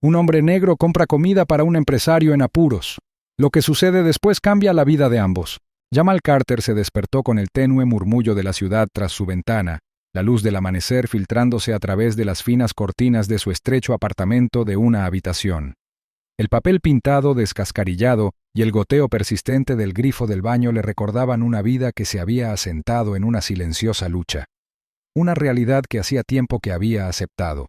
Un hombre negro compra comida para un empresario en apuros. Lo que sucede después cambia la vida de ambos. Jamal Carter se despertó con el tenue murmullo de la ciudad tras su ventana, la luz del amanecer filtrándose a través de las finas cortinas de su estrecho apartamento de una habitación. El papel pintado descascarillado y el goteo persistente del grifo del baño le recordaban una vida que se había asentado en una silenciosa lucha. Una realidad que hacía tiempo que había aceptado.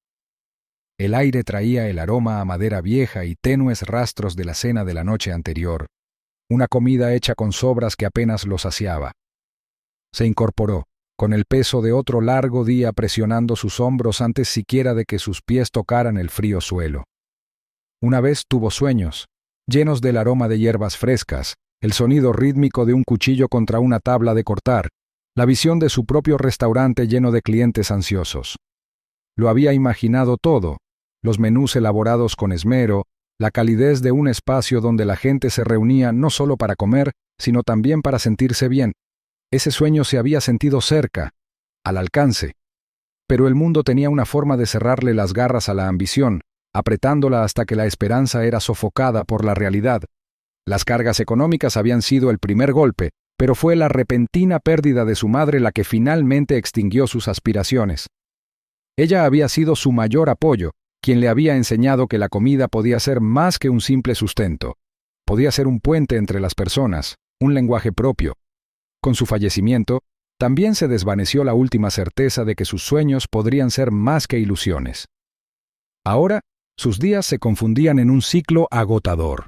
El aire traía el aroma a madera vieja y tenues rastros de la cena de la noche anterior. Una comida hecha con sobras que apenas lo saciaba. Se incorporó, con el peso de otro largo día presionando sus hombros antes siquiera de que sus pies tocaran el frío suelo. Una vez tuvo sueños, llenos del aroma de hierbas frescas, el sonido rítmico de un cuchillo contra una tabla de cortar, la visión de su propio restaurante lleno de clientes ansiosos. Lo había imaginado todo, los menús elaborados con esmero, la calidez de un espacio donde la gente se reunía no solo para comer, sino también para sentirse bien. Ese sueño se había sentido cerca, al alcance. Pero el mundo tenía una forma de cerrarle las garras a la ambición, apretándola hasta que la esperanza era sofocada por la realidad. Las cargas económicas habían sido el primer golpe, pero fue la repentina pérdida de su madre la que finalmente extinguió sus aspiraciones. Ella había sido su mayor apoyo, quien le había enseñado que la comida podía ser más que un simple sustento. Podía ser un puente entre las personas, un lenguaje propio. Con su fallecimiento, también se desvaneció la última certeza de que sus sueños podrían ser más que ilusiones. Ahora, sus días se confundían en un ciclo agotador.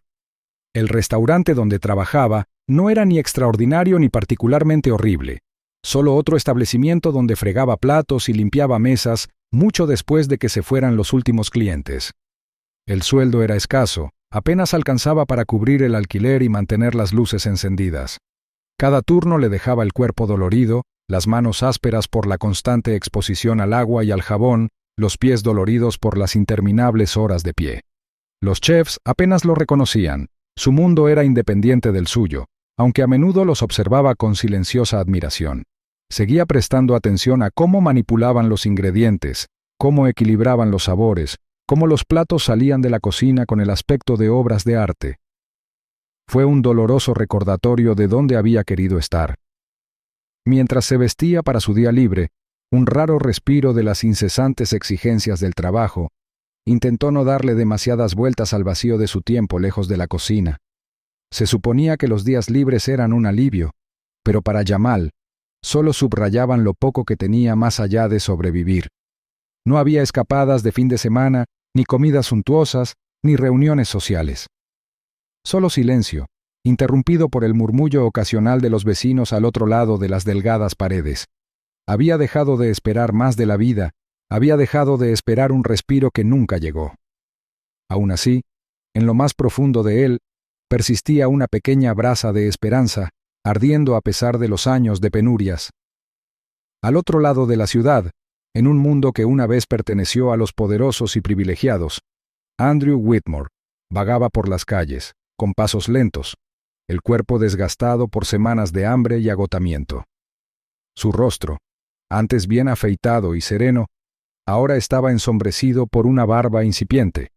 El restaurante donde trabajaba no era ni extraordinario ni particularmente horrible, solo otro establecimiento donde fregaba platos y limpiaba mesas mucho después de que se fueran los últimos clientes. El sueldo era escaso, apenas alcanzaba para cubrir el alquiler y mantener las luces encendidas. Cada turno le dejaba el cuerpo dolorido, las manos ásperas por la constante exposición al agua y al jabón, los pies doloridos por las interminables horas de pie. Los chefs apenas lo reconocían, su mundo era independiente del suyo, aunque a menudo los observaba con silenciosa admiración. Seguía prestando atención a cómo manipulaban los ingredientes, cómo equilibraban los sabores, cómo los platos salían de la cocina con el aspecto de obras de arte. Fue un doloroso recordatorio de dónde había querido estar. Mientras se vestía para su día libre, un raro respiro de las incesantes exigencias del trabajo, intentó no darle demasiadas vueltas al vacío de su tiempo lejos de la cocina. Se suponía que los días libres eran un alivio, pero para Jamal, solo subrayaban lo poco que tenía más allá de sobrevivir. No había escapadas de fin de semana, ni comidas suntuosas, ni reuniones sociales. Solo silencio, interrumpido por el murmullo ocasional de los vecinos al otro lado de las delgadas paredes. Había dejado de esperar más de la vida, había dejado de esperar un respiro que nunca llegó. Aún así, en lo más profundo de él, persistía una pequeña brasa de esperanza, ardiendo a pesar de los años de penurias. Al otro lado de la ciudad, en un mundo que una vez perteneció a los poderosos y privilegiados, Andrew Whitmore vagaba por las calles, con pasos lentos, el cuerpo desgastado por semanas de hambre y agotamiento. Su rostro, antes bien afeitado y sereno, ahora estaba ensombrecido por una barba incipiente.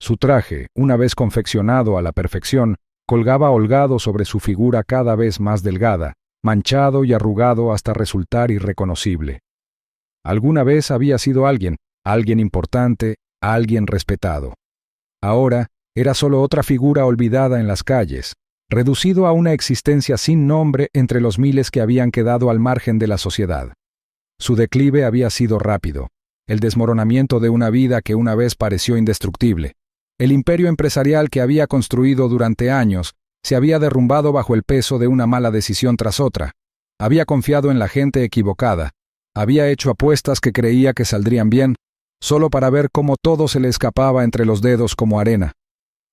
Su traje, una vez confeccionado a la perfección, colgaba holgado sobre su figura cada vez más delgada, manchado y arrugado hasta resultar irreconocible. Alguna vez había sido alguien importante, alguien respetado. Ahora era solo otra figura olvidada en las calles, reducido a una existencia sin nombre entre los miles que habían quedado al margen de la sociedad. Su declive había sido rápido, el desmoronamiento de una vida que una vez pareció indestructible. El imperio empresarial que había construido durante años se había derrumbado bajo el peso de una mala decisión tras otra. Había confiado en la gente equivocada. Había hecho apuestas que creía que saldrían bien, solo para ver cómo todo se le escapaba entre los dedos como arena.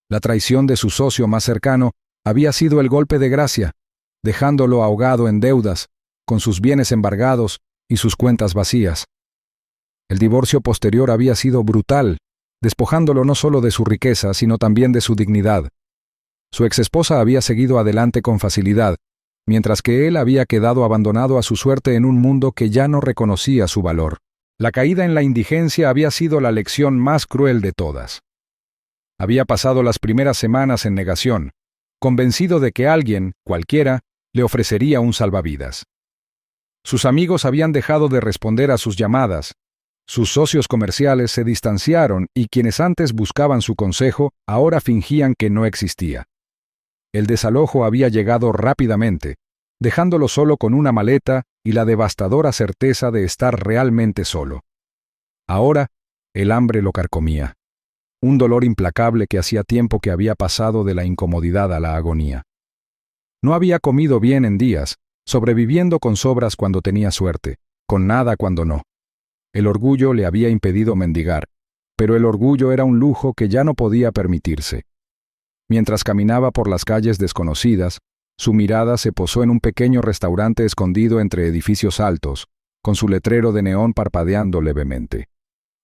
La traición de su socio más cercano había sido el golpe de gracia, dejándolo ahogado en deudas, con sus bienes embargados y sus cuentas vacías. El divorcio posterior había sido brutal, despojándolo no solo de su riqueza, sino también de su dignidad. Su exesposa había seguido adelante con facilidad, mientras que él había quedado abandonado a su suerte en un mundo que ya no reconocía su valor. La caída en la indigencia había sido la lección más cruel de todas. Había pasado las primeras semanas en negación, convencido de que alguien, cualquiera, le ofrecería un salvavidas. Sus amigos habían dejado de responder a sus llamadas, sus socios comerciales se distanciaron y quienes antes buscaban su consejo ahora fingían que no existía. El desalojo había llegado rápidamente, dejándolo solo con una maleta y la devastadora certeza de estar realmente solo. Ahora, el hambre lo carcomía. Un dolor implacable que hacía tiempo que había pasado de la incomodidad a la agonía. No había comido bien en días, sobreviviendo con sobras cuando tenía suerte, con nada cuando no. El orgullo le había impedido mendigar, pero el orgullo era un lujo que ya no podía permitirse. Mientras caminaba por las calles desconocidas, su mirada se posó en un pequeño restaurante escondido entre edificios altos, con su letrero de neón parpadeando levemente.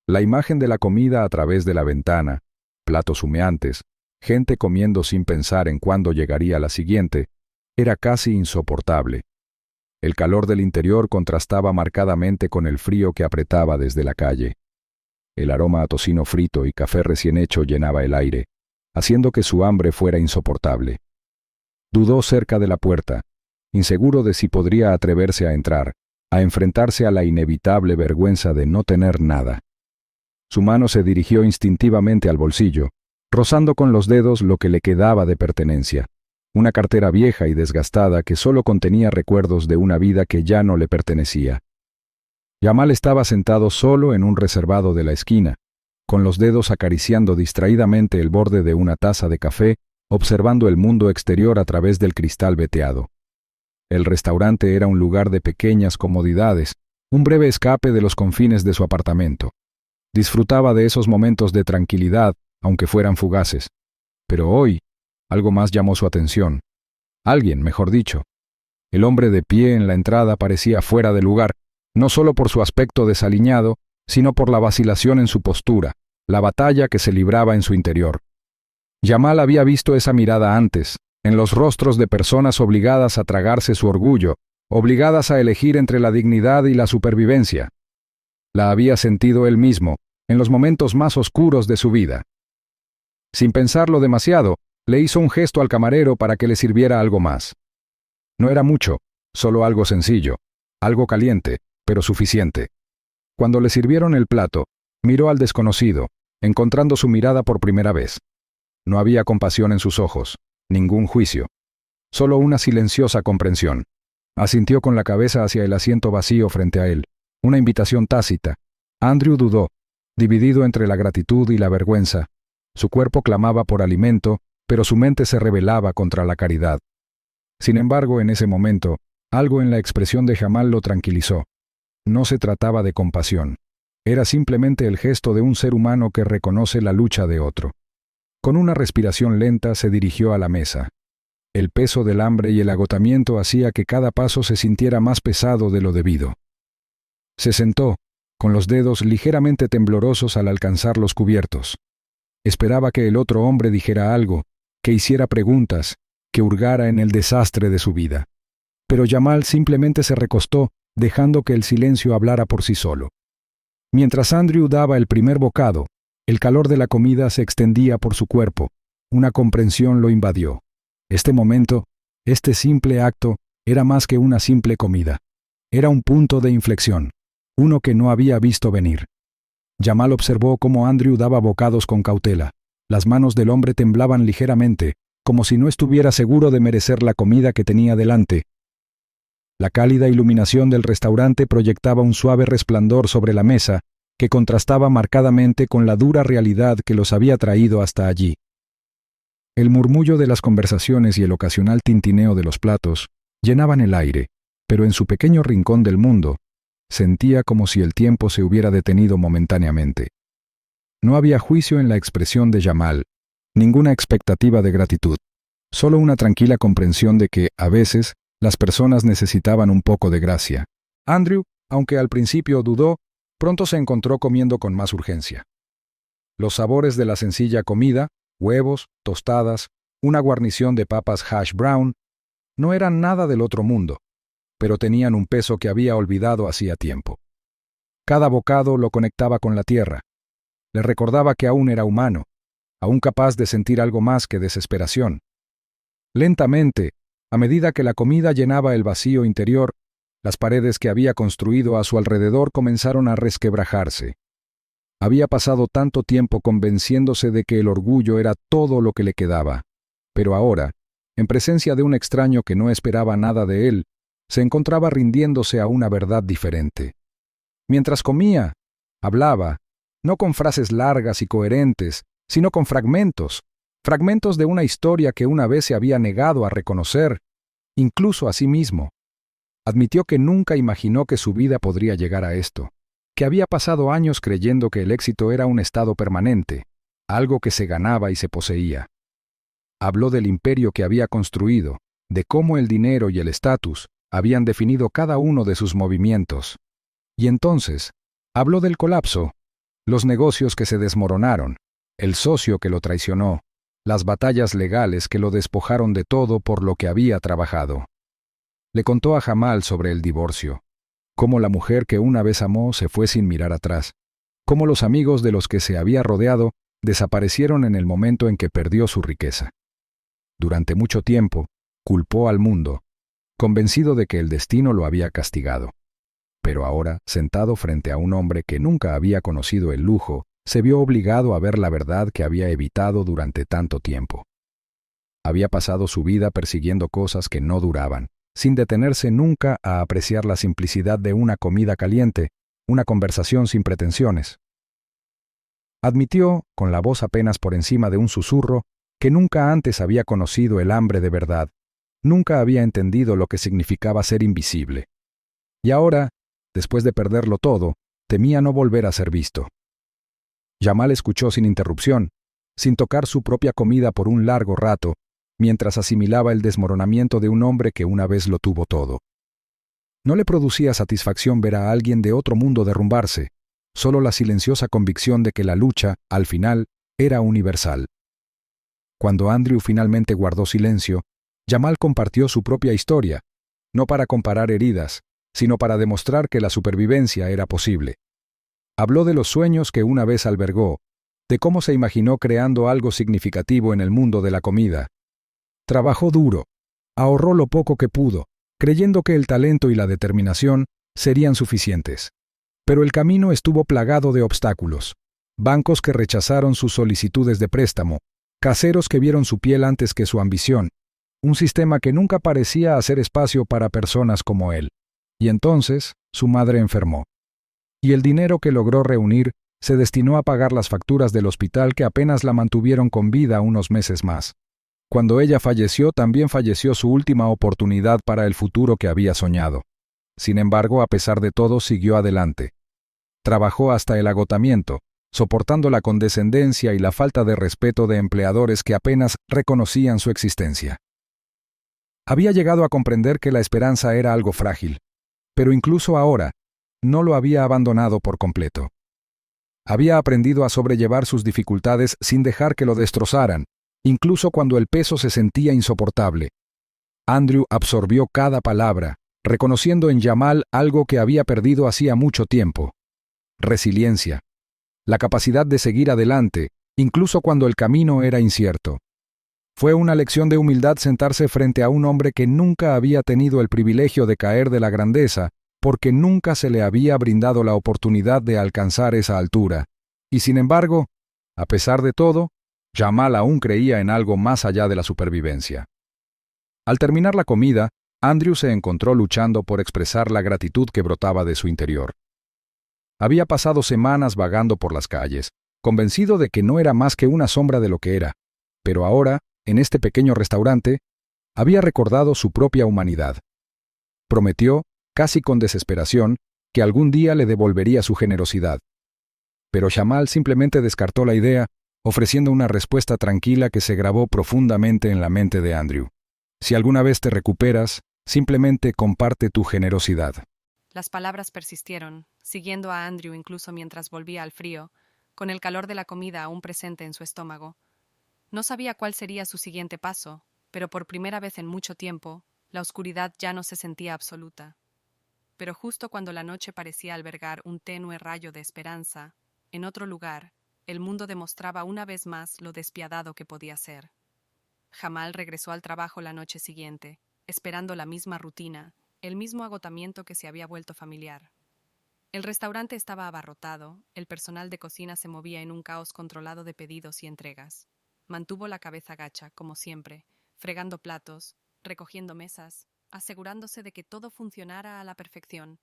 La imagen de la comida a través de la ventana, platos humeantes, gente comiendo sin pensar en cuándo llegaría la siguiente, era casi insoportable. El calor del interior contrastaba marcadamente con el frío que apretaba desde la calle. El aroma a tocino frito y café recién hecho llenaba el aire, haciendo que su hambre fuera insoportable. Dudó cerca de la puerta, inseguro de si podría atreverse a entrar, a enfrentarse a la inevitable vergüenza de no tener nada. Su mano se dirigió instintivamente al bolsillo, rozando con los dedos lo que le quedaba de pertenencia, una cartera vieja y desgastada que solo contenía recuerdos de una vida que ya no le pertenecía. Yamal estaba sentado solo en un reservado de la esquina, con los dedos acariciando distraídamente el borde de una taza de café, observando el mundo exterior a través del cristal veteado. El restaurante era un lugar de pequeñas comodidades, un breve escape de los confines de su apartamento. Disfrutaba de esos momentos de tranquilidad, aunque fueran fugaces. Pero hoy, algo más llamó su atención. Alguien, mejor dicho. El hombre de pie en la entrada parecía fuera de lugar, no solo por su aspecto desaliñado, sino por la vacilación en su postura, la batalla que se libraba en su interior. Yamal había visto esa mirada antes, en los rostros de personas obligadas a tragarse su orgullo, obligadas a elegir entre la dignidad y la supervivencia. La había sentido él mismo, en los momentos más oscuros de su vida. Sin pensarlo demasiado, le hizo un gesto al camarero para que le sirviera algo más. No era mucho, solo algo sencillo, algo caliente, pero suficiente. Cuando le sirvieron el plato, miró al desconocido, encontrando su mirada por primera vez. No había compasión en sus ojos, ningún juicio, solo una silenciosa comprensión. Asintió con la cabeza hacia el asiento vacío frente a él, una invitación tácita. Andrew dudó, dividido entre la gratitud y la vergüenza. Su cuerpo clamaba por alimento, pero su mente se rebelaba contra la caridad. Sin embargo, en ese momento, algo en la expresión de Jamal lo tranquilizó. No se trataba de compasión. Era simplemente el gesto de un ser humano que reconoce la lucha de otro. Con una respiración lenta se dirigió a la mesa. El peso del hambre y el agotamiento hacía que cada paso se sintiera más pesado de lo debido. Se sentó, con los dedos ligeramente temblorosos al alcanzar los cubiertos. Esperaba que el otro hombre dijera algo, que hiciera preguntas, que hurgara en el desastre de su vida. Pero Yamal simplemente se recostó, dejando que el silencio hablara por sí solo. Mientras Andrew daba el primer bocado, el calor de la comida se extendía por su cuerpo. Una comprensión lo invadió. Este momento, este simple acto, era más que una simple comida. Era un punto de inflexión, uno que no había visto venir. Yamal observó cómo Andrew daba bocados con cautela. Las manos del hombre temblaban ligeramente, como si no estuviera seguro de merecer la comida que tenía delante. La cálida iluminación del restaurante proyectaba un suave resplandor sobre la mesa, que contrastaba marcadamente con la dura realidad que los había traído hasta allí. El murmullo de las conversaciones y el ocasional tintineo de los platos llenaban el aire, pero en su pequeño rincón del mundo, sentía como si el tiempo se hubiera detenido momentáneamente. No había juicio en la expresión de Yamal, ninguna expectativa de gratitud, solo una tranquila comprensión de que, a veces, las personas necesitaban un poco de gracia. Andrew, aunque al principio dudó, pronto se encontró comiendo con más urgencia. Los sabores de la sencilla comida, huevos, tostadas, una guarnición de papas hash brown, no eran nada del otro mundo, pero tenían un peso que había olvidado hacía tiempo. Cada bocado lo conectaba con la tierra. Le recordaba que aún era humano, aún capaz de sentir algo más que desesperación. Lentamente, a medida que la comida llenaba el vacío interior, las paredes que había construido a su alrededor comenzaron a resquebrajarse. Había pasado tanto tiempo convenciéndose de que el orgullo era todo lo que le quedaba, pero ahora, en presencia de un extraño que no esperaba nada de él, se encontraba rindiéndose a una verdad diferente. Mientras comía, hablaba, no con frases largas y coherentes, sino con fragmentos de una historia que una vez se había negado a reconocer, incluso a sí mismo. Admitió que nunca imaginó que su vida podría llegar a esto, que había pasado años creyendo que el éxito era un estado permanente, algo que se ganaba y se poseía. Habló del imperio que había construido, de cómo el dinero y el estatus habían definido cada uno de sus movimientos. Y entonces, habló del colapso, los negocios que se desmoronaron, el socio que lo traicionó, las batallas legales que lo despojaron de todo por lo que había trabajado. Le contó a Jamal sobre el divorcio, cómo la mujer que una vez amó se fue sin mirar atrás, cómo los amigos de los que se había rodeado desaparecieron en el momento en que perdió su riqueza. Durante mucho tiempo, culpó al mundo, convencido de que el destino lo había castigado. Pero ahora, sentado frente a un hombre que nunca había conocido el lujo, se vio obligado a ver la verdad que había evitado durante tanto tiempo. Había pasado su vida persiguiendo cosas que no duraban, sin detenerse nunca a apreciar la simplicidad de una comida caliente, una conversación sin pretensiones. Admitió, con la voz apenas por encima de un susurro, que nunca antes había conocido el hambre de verdad, nunca había entendido lo que significaba ser invisible. Y ahora, después de perderlo todo, temía no volver a ser visto. Jamal escuchó sin interrupción, sin tocar su propia comida por un largo rato, mientras asimilaba el desmoronamiento de un hombre que una vez lo tuvo todo. No le producía satisfacción ver a alguien de otro mundo derrumbarse, solo la silenciosa convicción de que la lucha, al final, era universal. Cuando Andrew finalmente guardó silencio, Jamal compartió su propia historia, no para comparar heridas, sino para demostrar que la supervivencia era posible. Habló de los sueños que una vez albergó, de cómo se imaginó creando algo significativo en el mundo de la comida. Trabajó duro, ahorró lo poco que pudo, creyendo que el talento y la determinación serían suficientes. Pero el camino estuvo plagado de obstáculos, bancos que rechazaron sus solicitudes de préstamo, caseros que vieron su piel antes que su ambición, un sistema que nunca parecía hacer espacio para personas como él. Y entonces, su madre enfermó. Y el dinero que logró reunir se destinó a pagar las facturas del hospital que apenas la mantuvieron con vida unos meses más. Cuando ella falleció, también falleció su última oportunidad para el futuro que había soñado. Sin embargo, a pesar de todo, siguió adelante. Trabajó hasta el agotamiento, soportando la condescendencia y la falta de respeto de empleadores que apenas reconocían su existencia. Había llegado a comprender que la esperanza era algo frágil, pero incluso ahora, no lo había abandonado por completo. Había aprendido a sobrellevar sus dificultades sin dejar que lo destrozaran, incluso cuando el peso se sentía insoportable. Andrew absorbió cada palabra, reconociendo en Jamal algo que había perdido hacía mucho tiempo: resiliencia, la capacidad de seguir adelante, incluso cuando el camino era incierto. Fue una lección de humildad sentarse frente a un hombre que nunca había tenido el privilegio de caer de la grandeza, porque nunca se le había brindado la oportunidad de alcanzar esa altura. Y sin embargo, a pesar de todo, Jamal aún creía en algo más allá de la supervivencia. Al terminar la comida, Andrew se encontró luchando por expresar la gratitud que brotaba de su interior. Había pasado semanas vagando por las calles, convencido de que no era más que una sombra de lo que era, pero ahora, en este pequeño restaurante, había recordado su propia humanidad. Prometió, casi con desesperación, que algún día le devolvería su generosidad. Pero Jamal simplemente descartó la idea, ofreciendo una respuesta tranquila que se grabó profundamente en la mente de Andrew. Si alguna vez te recuperas, simplemente comparte tu generosidad. Las palabras persistieron, siguiendo a Andrew incluso mientras volvía al frío, con el calor de la comida aún presente en su estómago. No sabía cuál sería su siguiente paso, pero por primera vez en mucho tiempo, la oscuridad ya no se sentía absoluta. Pero justo cuando la noche parecía albergar un tenue rayo de esperanza, en otro lugar, el mundo demostraba una vez más lo despiadado que podía ser. Jamal regresó al trabajo la noche siguiente, esperando la misma rutina, el mismo agotamiento que se había vuelto familiar. El restaurante estaba abarrotado, el personal de cocina se movía en un caos controlado de pedidos y entregas. Mantuvo la cabeza gacha, como siempre, fregando platos, recogiendo mesas, asegurándose de que todo funcionara a la perfección.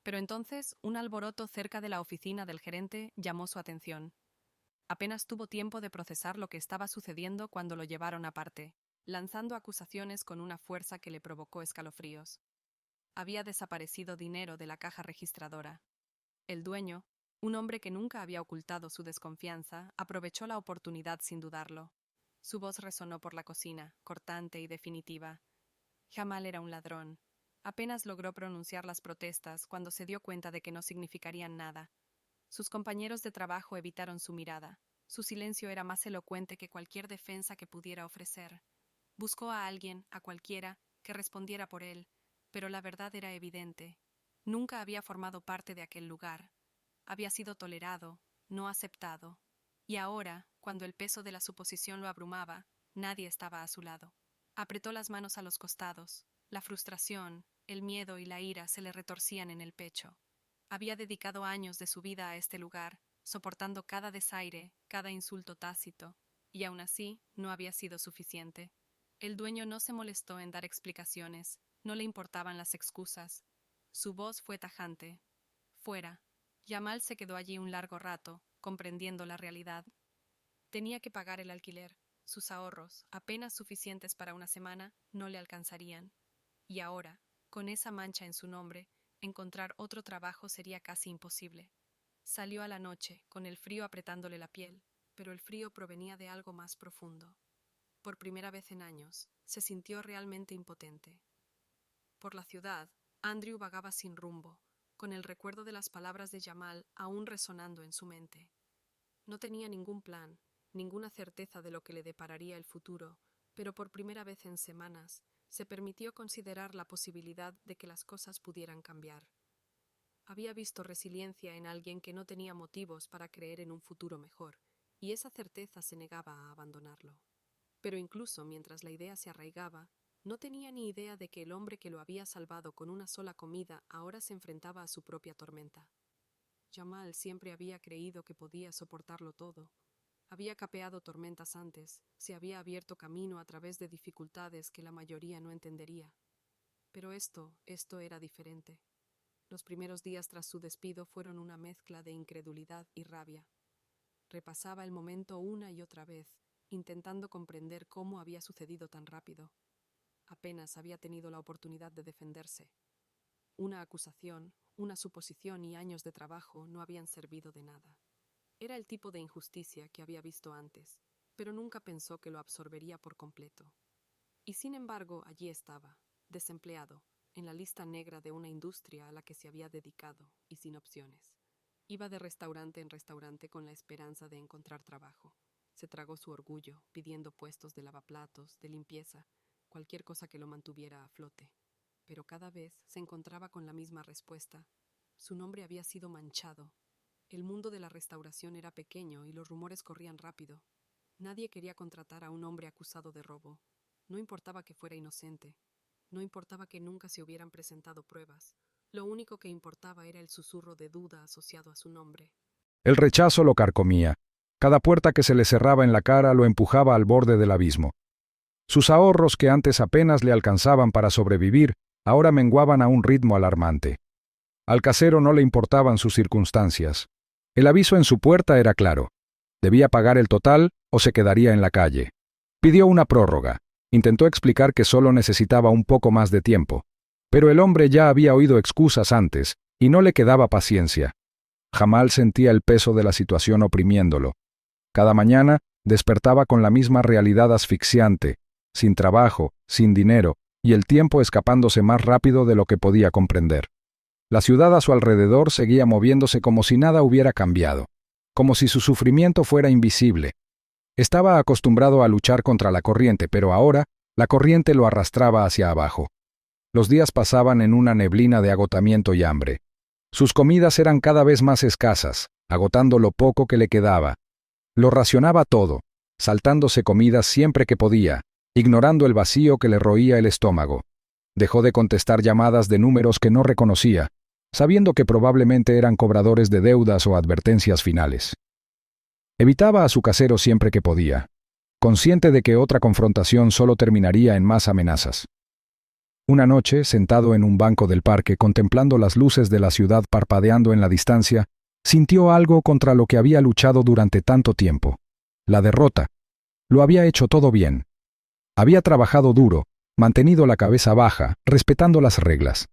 Pero entonces, un alboroto cerca de la oficina del gerente llamó su atención. Apenas tuvo tiempo de procesar lo que estaba sucediendo cuando lo llevaron aparte, lanzando acusaciones con una fuerza que le provocó escalofríos. Había desaparecido dinero de la caja registradora. El dueño, un hombre que nunca había ocultado su desconfianza, aprovechó la oportunidad sin dudarlo. Su voz resonó por la cocina, cortante y definitiva. Jamal era un ladrón. Apenas logró pronunciar las protestas cuando se dio cuenta de que no significarían nada. Sus compañeros de trabajo evitaron su mirada. Su silencio era más elocuente que cualquier defensa que pudiera ofrecer. Buscó a alguien, a cualquiera, que respondiera por él, pero la verdad era evidente. Nunca había formado parte de aquel lugar. Había sido tolerado, no aceptado. Y ahora, cuando el peso de la suposición lo abrumaba, nadie estaba a su lado. Apretó las manos a los costados. La frustración, el miedo y la ira se le retorcían en el pecho. Había dedicado años de su vida a este lugar, soportando cada desaire, cada insulto tácito, y aún así no había sido suficiente. El dueño no se molestó en dar explicaciones, no le importaban las excusas. Su voz fue tajante. Fuera. Jamal se quedó allí un largo rato, comprendiendo la realidad. Tenía que pagar el alquiler. Sus ahorros, apenas suficientes para una semana, no le alcanzarían. Y ahora, con esa mancha en su nombre, encontrar otro trabajo sería casi imposible. Salió a la noche, con el frío apretándole la piel, pero el frío provenía de algo más profundo. Por primera vez en años, se sintió realmente impotente. Por la ciudad, Andrew vagaba sin rumbo, con el recuerdo de las palabras de Jamal aún resonando en su mente. No tenía ningún plan, ninguna certeza de lo que le depararía el futuro, pero por primera vez en semanas se permitió considerar la posibilidad de que las cosas pudieran cambiar. Había visto resiliencia en alguien que no tenía motivos para creer en un futuro mejor, y esa certeza se negaba a abandonarlo. Pero incluso mientras la idea se arraigaba, no tenía ni idea de que el hombre que lo había salvado con una sola comida ahora se enfrentaba a su propia tormenta. Jamal siempre había creído que podía soportarlo todo. Había capeado tormentas antes, se había abierto camino a través de dificultades que la mayoría no entendería. Pero esto era diferente. Los primeros días tras su despido fueron una mezcla de incredulidad y rabia. Repasaba el momento una y otra vez, intentando comprender cómo había sucedido tan rápido. Apenas había tenido la oportunidad de defenderse. Una acusación, una suposición y años de trabajo no habían servido de nada. Era el tipo de injusticia que había visto antes, pero nunca pensó que lo absorbería por completo. Y sin embargo, allí estaba, desempleado, en la lista negra de una industria a la que se había dedicado, y sin opciones. Iba de restaurante en restaurante con la esperanza de encontrar trabajo. Se tragó su orgullo, pidiendo puestos de lavaplatos, de limpieza, cualquier cosa que lo mantuviera a flote. Pero cada vez se encontraba con la misma respuesta. Su nombre había sido manchado. El mundo de la restauración era pequeño y los rumores corrían rápido. Nadie quería contratar a un hombre acusado de robo. No importaba que fuera inocente. No importaba que nunca se hubieran presentado pruebas. Lo único que importaba era el susurro de duda asociado a su nombre. El rechazo lo carcomía. Cada puerta que se le cerraba en la cara lo empujaba al borde del abismo. Sus ahorros, que antes apenas le alcanzaban para sobrevivir, ahora menguaban a un ritmo alarmante. Al casero no le importaban sus circunstancias. El aviso en su puerta era claro. Debía pagar el total o se quedaría en la calle. Pidió una prórroga. Intentó explicar que solo necesitaba un poco más de tiempo. Pero el hombre ya había oído excusas antes, y no le quedaba paciencia. Jamal sentía el peso de la situación oprimiéndolo. Cada mañana despertaba con la misma realidad asfixiante, sin trabajo, sin dinero, y el tiempo escapándose más rápido de lo que podía comprender. La ciudad a su alrededor seguía moviéndose como si nada hubiera cambiado, como si su sufrimiento fuera invisible. Estaba acostumbrado a luchar contra la corriente, pero ahora la corriente lo arrastraba hacia abajo. Los días pasaban en una neblina de agotamiento y hambre. Sus comidas eran cada vez más escasas, agotando lo poco que le quedaba, Lo racionaba todo, saltándose comidas siempre que podía, ignorando el vacío que le roía el estómago. Dejó de contestar llamadas de números que no reconocía, sabiendo que probablemente eran cobradores de deudas o advertencias finales. Evitaba a su casero siempre que podía, consciente de que otra confrontación solo terminaría en más amenazas. Una noche, sentado en un banco del parque contemplando las luces de la ciudad parpadeando en la distancia, sintió algo contra lo que había luchado durante tanto tiempo: la derrota. Lo había hecho todo bien. Había trabajado duro, mantenido la cabeza baja, respetando las reglas.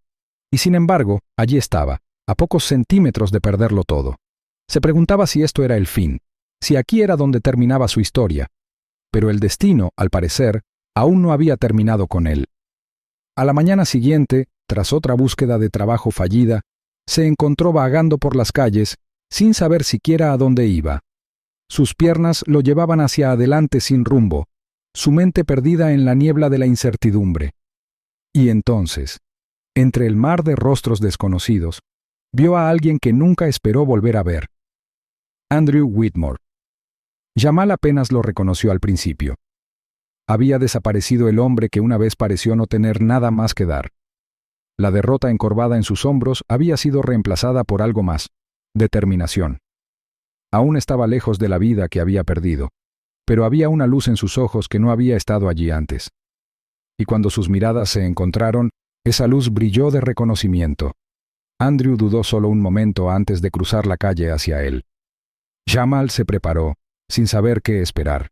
Y sin embargo, allí estaba, a pocos centímetros de perderlo todo. Se preguntaba si esto era el fin, si aquí era donde terminaba su historia. Pero el destino, al parecer, aún no había terminado con él. A la mañana siguiente, tras otra búsqueda de trabajo fallida, se encontró vagando por las calles, sin saber siquiera a dónde iba. Sus piernas lo llevaban hacia adelante sin rumbo, su mente perdida en la niebla de la incertidumbre. Y entonces, entre el mar de rostros desconocidos, vio a alguien que nunca esperó volver a ver: Andrew Whitmore. Jamal apenas lo reconoció al principio. Había desaparecido el hombre que una vez pareció no tener nada más que dar. La derrota encorvada en sus hombros había sido reemplazada por algo más: determinación. Aún estaba lejos de la vida que había perdido, pero había una luz en sus ojos que no había estado allí antes. Y cuando sus miradas se encontraron, esa luz brilló de reconocimiento. Andrew dudó solo un momento antes de cruzar la calle hacia él. Jamal se preparó, sin saber qué esperar.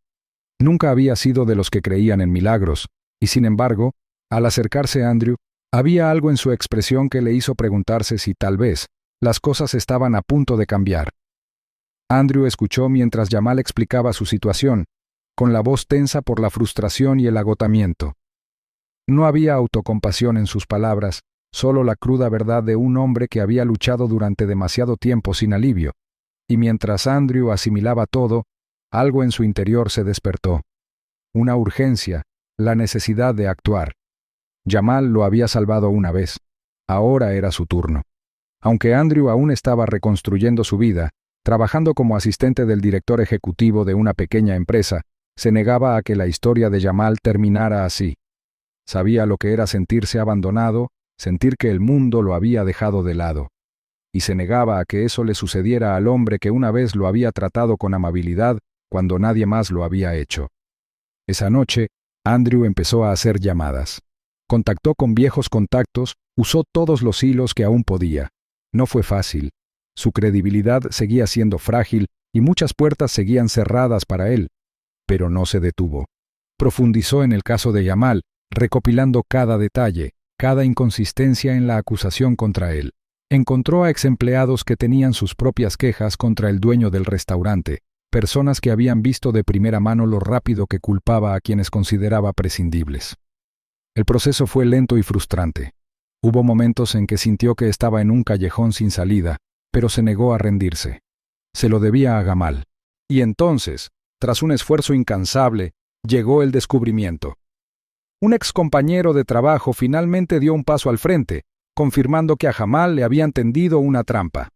Nunca había sido de los que creían en milagros, y sin embargo, al acercarse a Andrew, había algo en su expresión que le hizo preguntarse si tal vez las cosas estaban a punto de cambiar. Andrew escuchó mientras Jamal explicaba su situación, con la voz tensa por la frustración y el agotamiento. No había autocompasión en sus palabras, solo la cruda verdad de un hombre que había luchado durante demasiado tiempo sin alivio, y mientras Andrew asimilaba todo, algo en su interior se despertó. Una urgencia, la necesidad de actuar. Jamal lo había salvado una vez. Ahora era su turno. Aunque Andrew aún estaba reconstruyendo su vida, trabajando como asistente del director ejecutivo de una pequeña empresa, se negaba a que la historia de Jamal terminara así. Sabía lo que era sentirse abandonado, sentir que el mundo lo había dejado de lado. Y se negaba a que eso le sucediera al hombre que una vez lo había tratado con amabilidad cuando nadie más lo había hecho. Esa noche, Andrew empezó a hacer llamadas. Contactó con viejos contactos, usó todos los hilos que aún podía. No fue fácil. Su credibilidad seguía siendo frágil y muchas puertas seguían cerradas para él. Pero no se detuvo. Profundizó en el caso de Jamal, recopilando cada detalle, cada inconsistencia en la acusación contra él. Encontró a exempleados que tenían sus propias quejas contra el dueño del restaurante, personas que habían visto de primera mano lo rápido que culpaba a quienes consideraba prescindibles. El proceso fue lento y frustrante. Hubo momentos en que sintió que estaba en un callejón sin salida, pero se negó a rendirse. Se lo debía a Jamal. Y entonces, tras un esfuerzo incansable, llegó el descubrimiento. Un excompañero de trabajo finalmente dio un paso al frente, confirmando que a Jamal le habían tendido una trampa.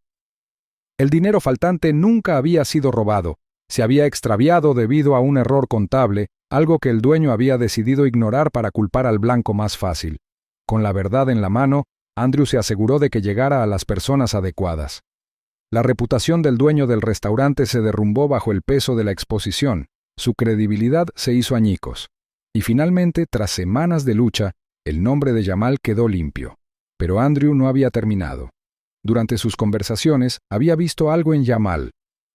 El dinero faltante nunca había sido robado, se había extraviado debido a un error contable, algo que el dueño había decidido ignorar para culpar al blanco más fácil. Con la verdad en la mano, Andrew se aseguró de que llegara a las personas adecuadas. La reputación del dueño del restaurante se derrumbó bajo el peso de la exposición, su credibilidad se hizo añicos. Y finalmente, tras semanas de lucha, el nombre de Jamal quedó limpio. Pero Andrew no había terminado. Durante sus conversaciones, había visto algo en Jamal,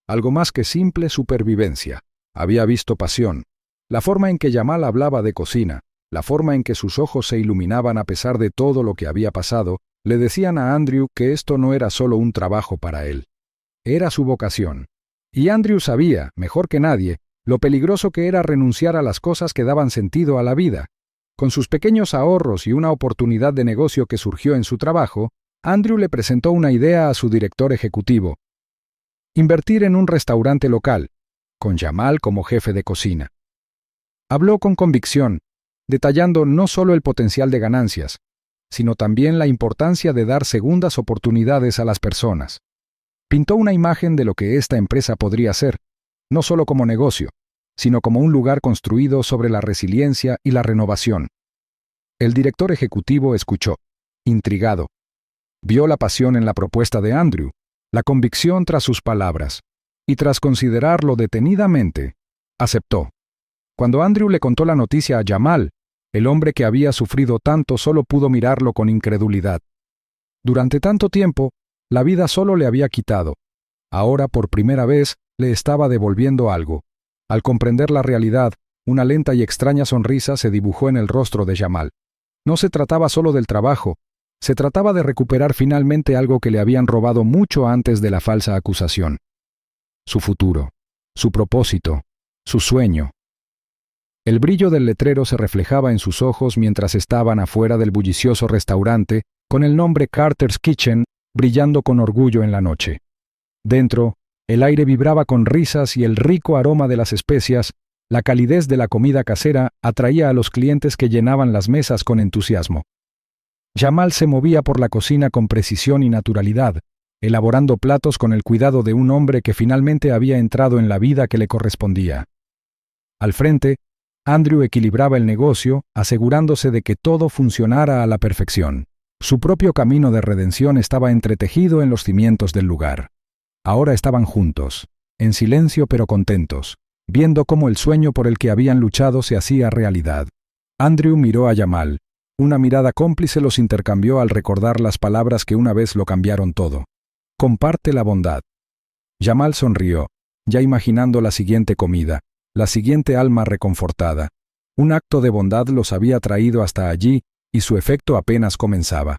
algo más que simple supervivencia. Había visto pasión. La forma en que Jamal hablaba de cocina, la forma en que sus ojos se iluminaban a pesar de todo lo que había pasado, le decían a Andrew que esto no era solo un trabajo para él. Era su vocación. Y Andrew sabía, mejor que nadie, lo peligroso que era renunciar a las cosas que daban sentido a la vida. Con sus pequeños ahorros y una oportunidad de negocio que surgió en su trabajo, Andrew le presentó una idea a su director ejecutivo: invertir en un restaurante local, con Jamal como jefe de cocina. Habló con convicción, detallando no solo el potencial de ganancias, sino también la importancia de dar segundas oportunidades a las personas. Pintó una imagen de lo que esta empresa podría ser: no solo como negocio, sino como un lugar construido sobre la resiliencia y la renovación. El director ejecutivo escuchó, intrigado. Vio la pasión en la propuesta de Andrew, la convicción tras sus palabras, y tras considerarlo detenidamente, aceptó. Cuando Andrew le contó la noticia a Jamal, el hombre que había sufrido tanto solo pudo mirarlo con incredulidad. Durante tanto tiempo, la vida solo le había quitado. Ahora, por primera vez, le estaba devolviendo algo. Al comprender la realidad, una lenta y extraña sonrisa se dibujó en el rostro de Jamal. No se trataba solo del trabajo, se trataba de recuperar finalmente algo que le habían robado mucho antes de la falsa acusación. Su futuro, su propósito, su sueño. El brillo del letrero se reflejaba en sus ojos mientras estaban afuera del bullicioso restaurante, con el nombre Carter's Kitchen brillando con orgullo en la noche. Dentro, el aire vibraba con risas y el rico aroma de las especias, la calidez de la comida casera atraía a los clientes que llenaban las mesas con entusiasmo. Jamal se movía por la cocina con precisión y naturalidad, elaborando platos con el cuidado de un hombre que finalmente había entrado en la vida que le correspondía. Al frente, Andrew equilibraba el negocio, asegurándose de que todo funcionara a la perfección. Su propio camino de redención estaba entretejido en los cimientos del lugar. Ahora estaban juntos, en silencio pero contentos, viendo cómo el sueño por el que habían luchado se hacía realidad. Andrew miró a Jamal. Una mirada cómplice los intercambió al recordar las palabras que una vez lo cambiaron todo. Comparte la bondad. Jamal sonrió, ya imaginando la siguiente comida, la siguiente alma reconfortada. Un acto de bondad los había traído hasta allí y su efecto apenas comenzaba.